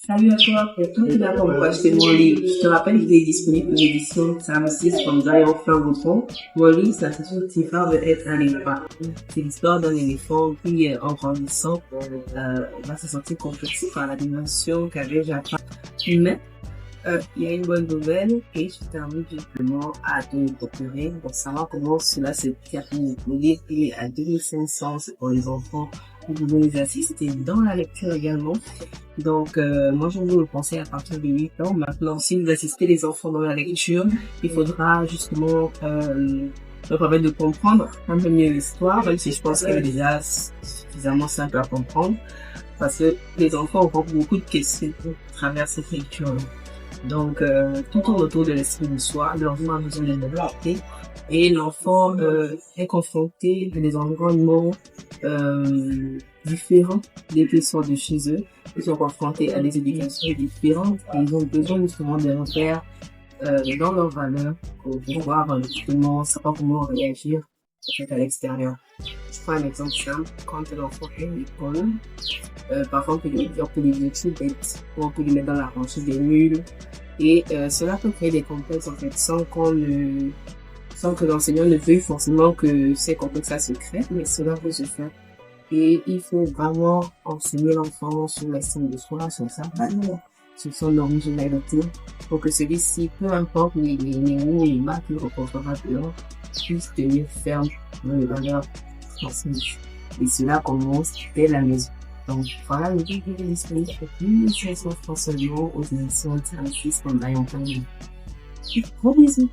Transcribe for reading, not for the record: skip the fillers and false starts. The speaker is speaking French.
Salut à toi, et toi qui l'as pour acheter mon livre. Je te rappelle qu'il est disponible pour l'édition Sam 6 from Zion Francophone. Mon livre s'intitule Tifa veut être un éléphant. C'est l'histoire d'un éléphant qui, en grandissant, va se sentir complexé par la dimension qu'avait Jafar. Mais, il y a une bonne nouvelle et je t'invite justement à te procurer pour savoir comment cela se termine. Le livre est à 2500 pour les enfants. Vous pouvez les assister dans la lecture également. Donc, moi, je vous le conseille à partir de 8 ans. Maintenant, si vous assistez les enfants dans la lecture, il faudra justement leur permettre de comprendre un peu mieux l'histoire, même si je pense qu'elle est déjà suffisamment simple à comprendre, parce que les enfants auront beaucoup de questions à travers cette lecture. Donc, tout tourne autour de l'esprit du soi, l'enfant a besoin de développer, et l'enfant est confronté à des environnements différents des qui sortent de chez eux. Ils sont confrontés à des éducations différentes et ils ont besoin justement de repères dans leurs valeurs pour pouvoir justement savoir comment réagir à l'extérieur. Je prends un exemple simple. Quand l'enfant est à l'école, parfois on peut lui dire qu'il est bête, ou on peut lui mettre dans la rangée des nuls. Et cela peut créer des complexes en fait sans que l'enseignant ne veuille forcément que ces complexes se créent, mais cela peut se faire. Et il faut vraiment enseigner l'enfant sur l'estime de soi, sur sa valeur, sur son originalité, pour que celui-ci, peu importe les mots et les marques qu'il rencontrera dehors, puisse tenir ferme dans les valeurs transmises. Et cela commence dès la maison. Donc voilà, le livre est disponible pour 1500 francs seulement aux éditions 36 comme Zion Francophone. Gros bisous!